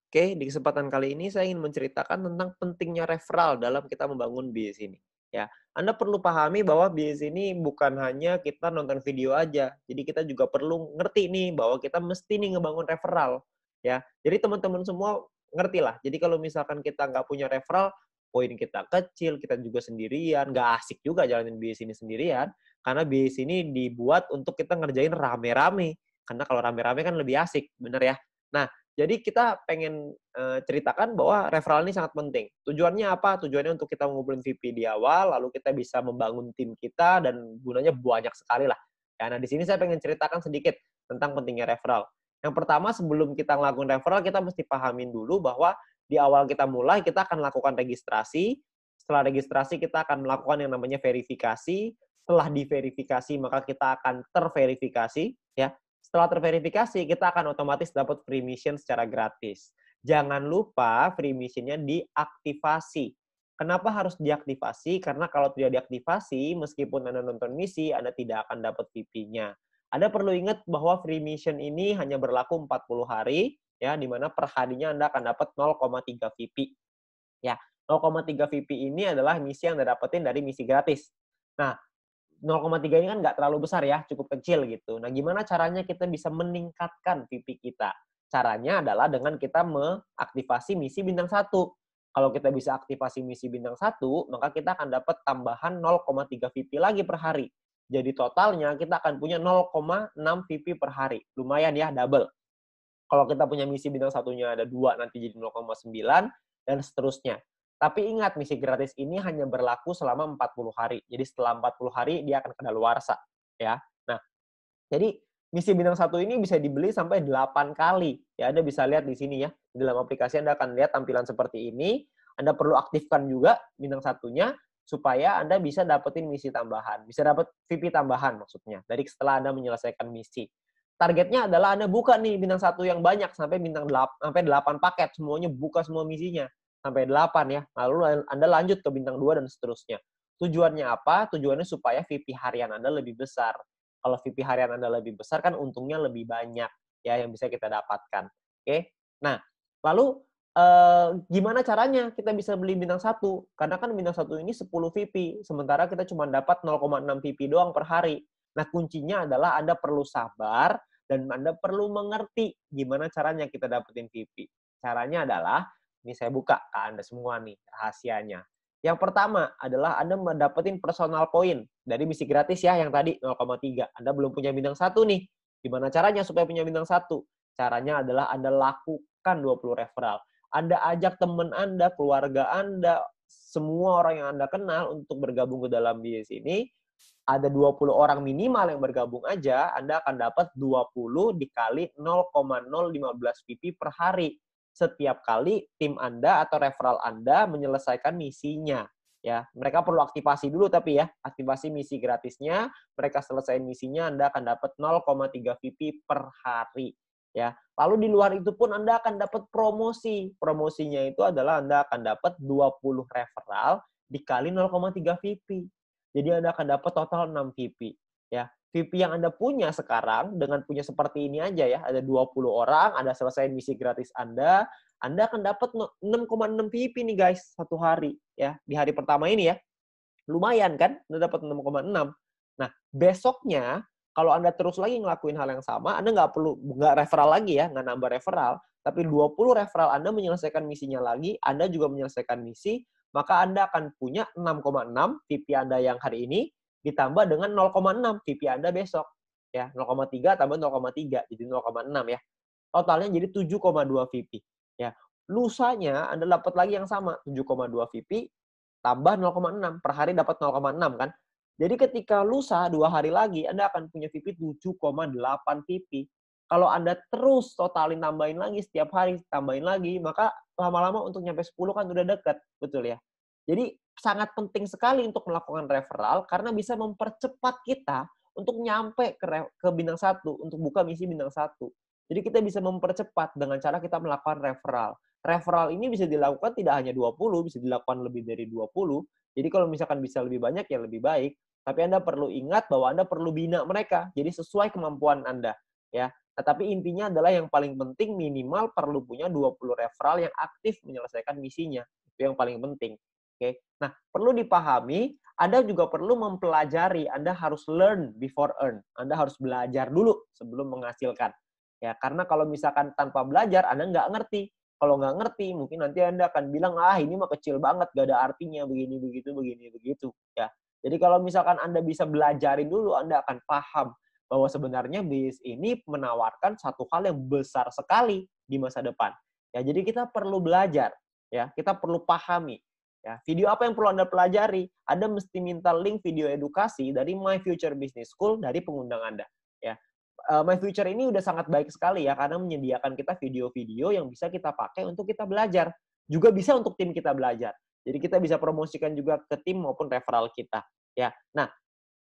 Oke, di kesempatan kali ini saya ingin menceritakan tentang pentingnya referral dalam kita membangun bisnis ini. Ya, Anda perlu pahami bahwa bisnis ini bukan hanya kita nonton video aja. Jadi kita juga perlu ngerti nih bahwa kita mesti nih ngebangun referral. Ya, jadi teman-teman semua ngerti lah. Jadi kalau misalkan kita nggak punya referral, poin kita kecil, kita juga sendirian, nggak asik juga jalanin bisnis ini sendirian. Karena bisnis ini dibuat untuk kita ngerjain rame-rame. Karena kalau rame-rame kan lebih asik, bener ya? Nah, jadi kita pengen, ceritakan bahwa referral ini sangat penting. Tujuannya apa? Tujuannya untuk kita ngumpulin VP di awal, lalu kita bisa membangun tim kita dan gunanya banyak sekali lah. Ya, nah di sini saya pengen ceritakan sedikit tentang pentingnya referral. Yang pertama sebelum kita ngelakuin referral, kita mesti pahamin dulu bahwa di awal kita mulai, kita akan lakukan registrasi. Setelah registrasi, kita akan melakukan yang namanya verifikasi. Setelah diverifikasi, maka kita akan terverifikasi, ya. Setelah terverifikasi, kita akan otomatis dapat free mission secara gratis. Jangan lupa free mission-nya diaktifasi. Kenapa harus diaktifasi? Karena kalau tidak diaktifasi, meskipun Anda nonton misi, Anda tidak akan dapat VP-nya. Anda perlu ingat bahwa free mission ini hanya berlaku 40 hari, ya, di mana per harinya Anda akan dapat 0,3 VP. Ya, 0,3 VP ini adalah misi yang Anda dapetin dari misi gratis. Nah, 0,3 ini kan nggak terlalu besar ya, cukup kecil gitu. Nah, gimana caranya kita bisa meningkatkan VP kita? Caranya adalah dengan kita mengaktifasi misi bintang 1. Kalau kita bisa aktifasi misi bintang 1, maka kita akan dapat tambahan 0,3 VP lagi per hari. Jadi totalnya kita akan punya 0,6 VP per hari. Lumayan ya, double. Kalau kita punya misi bintang satunya ada 2, nanti jadi 0,9, dan seterusnya. Tapi ingat, misi gratis ini hanya berlaku selama 40 hari. Jadi setelah 40 hari, dia akan kadaluarsa. Ya. Nah, jadi misi bintang satu ini bisa dibeli sampai 8 kali. Ya, Anda bisa lihat di sini ya. Di dalam aplikasi Anda akan lihat tampilan seperti ini. Anda perlu aktifkan juga bintang satunya, supaya Anda bisa dapetin misi tambahan. Bisa dapat VP tambahan maksudnya, dari setelah Anda menyelesaikan misi. Targetnya adalah Anda buka nih bintang satu yang banyak sampai bintang 8, sampai 8 paket, semuanya buka semua misinya sampai 8 ya. Lalu Anda lanjut ke bintang 2 dan seterusnya. Tujuannya apa? Tujuannya supaya VP harian Anda lebih besar. Kalau VP harian Anda lebih besar kan untungnya lebih banyak ya yang bisa kita dapatkan. Oke. Nah, lalu gimana caranya kita bisa beli bintang satu? Karena kan bintang satu ini 10 VP, sementara kita cuma dapat 0,6 VP doang per hari. Nah, kuncinya adalah Anda perlu sabar dan Anda perlu mengerti gimana caranya kita dapetin VP. Caranya adalah, ini saya buka ke Anda semua nih rahasianya. Yang pertama adalah Anda mendapatkan personal point dari misi gratis ya yang tadi 0,3. Anda belum punya bintang satu nih. Gimana caranya supaya punya bintang satu? Caranya adalah Anda lakukan 20 referral. Anda ajak teman Anda, keluarga Anda, semua orang yang Anda kenal untuk bergabung ke dalam bisnis ini. Ada 20 orang minimal yang bergabung aja, Anda akan dapat 20 dikali 0,015 PP per hari. Setiap kali tim Anda atau referral Anda menyelesaikan misinya. Ya, mereka perlu aktivasi dulu tapi ya, aktivasi misi gratisnya, mereka selesai misinya, Anda akan dapat 0,3 VP per hari. Ya, lalu di luar itu pun Anda akan dapat promosi. Promosinya itu adalah Anda akan dapat 20 referral dikali 0,3 VP. Jadi Anda akan dapat total 6 VP. Ya, VP yang Anda punya sekarang dengan punya seperti ini aja ya, ada 20 orang, Anda selesai misi gratis Anda akan dapat 6,6 VP nih guys satu hari ya di hari pertama ini ya. Lumayan kan? Anda dapat 6,6. Nah, besoknya kalau Anda terus lagi ngelakuin hal yang sama, Anda nggak referral lagi ya, nggak nambah referral, tapi 20 referral Anda menyelesaikan misinya lagi, Anda juga menyelesaikan misi, maka Anda akan punya 6,6 VP Anda yang hari ini ditambah dengan 0,6 VP Anda besok. Ya, 0,3 tambah 0,3 jadi 0,6 ya. Totalnya jadi 7,2 VP. Ya. Lusanya Anda dapat lagi yang sama, 7,2 VP tambah 0,6 per hari dapat 0,6 kan. Jadi ketika lusa 2 hari lagi Anda akan punya VP 7,8 VP. Kalau Anda terus totalin tambahin lagi setiap hari tambahin lagi, maka lama-lama untuk nyampe 10 kan udah dekat, betul ya. Jadi sangat penting sekali untuk melakukan referral karena bisa mempercepat kita untuk nyampe ke bintang satu, untuk buka misi bintang satu. Jadi kita bisa mempercepat dengan cara kita melakukan referral. Referral ini bisa dilakukan tidak hanya 20, bisa dilakukan lebih dari 20. Jadi kalau misalkan bisa lebih banyak ya lebih baik. Tapi Anda perlu ingat bahwa Anda perlu bina mereka. Jadi sesuai kemampuan Anda. Ya. Nah, tapi intinya adalah yang paling penting minimal perlu punya 20 referral yang aktif menyelesaikan misinya. Itu yang paling penting. Oke. Nah, perlu dipahami, Anda juga perlu mempelajari. Anda harus learn before earn. Anda harus belajar dulu sebelum menghasilkan. Ya, karena kalau misalkan tanpa belajar, Anda nggak ngerti. Kalau nggak ngerti, mungkin nanti Anda akan bilang, ah ini mah kecil banget, gak ada artinya, begini, begitu, begini, begitu. Ya. Jadi kalau misalkan Anda bisa belajarin dulu, Anda akan paham bahwa sebenarnya bisnis ini menawarkan satu hal yang besar sekali di masa depan. Ya, jadi kita perlu belajar, ya, kita perlu pahami. Ya, video apa yang perlu Anda pelajari? Anda mesti minta link video edukasi dari My Future Business School dari pengundang Anda. Ya, My Future ini udah sangat baik sekali ya karena menyediakan kita video-video yang bisa kita pakai untuk kita belajar. Juga bisa untuk tim kita belajar. Jadi kita bisa promosikan juga ke tim maupun referral kita. Ya, nah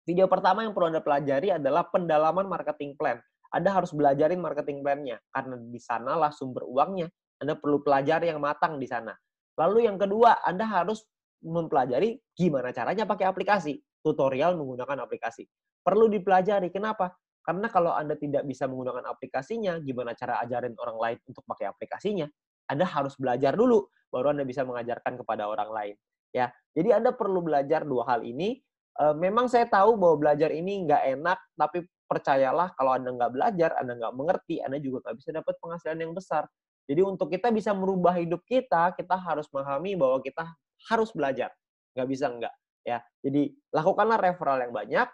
video pertama yang perlu Anda pelajari adalah pendalaman marketing plan. Anda harus belajarin marketing plan-nya, karena di sanalah sumber uangnya. Anda perlu pelajari yang matang di sana. Lalu yang kedua, Anda harus mempelajari gimana caranya pakai aplikasi. Tutorial menggunakan aplikasi. Perlu dipelajari. Kenapa? Karena kalau Anda tidak bisa menggunakan aplikasinya, gimana cara ajarin orang lain untuk pakai aplikasinya? Anda harus belajar dulu, baru Anda bisa mengajarkan kepada orang lain. Ya, jadi Anda perlu belajar dua hal ini. Memang saya tahu bahwa belajar ini nggak enak, tapi percayalah kalau Anda nggak belajar, Anda nggak mengerti, Anda juga nggak bisa dapat penghasilan yang besar. Jadi untuk kita bisa merubah hidup kita harus memahami bahwa kita harus belajar. Nggak bisa nggak. Ya. Jadi lakukanlah referral yang banyak,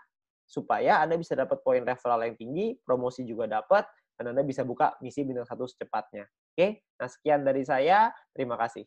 supaya Anda bisa dapat poin referral yang tinggi, promosi juga dapat, dan Anda bisa buka misi bintang 1 secepatnya. Oke, nah sekian dari saya. Terima kasih.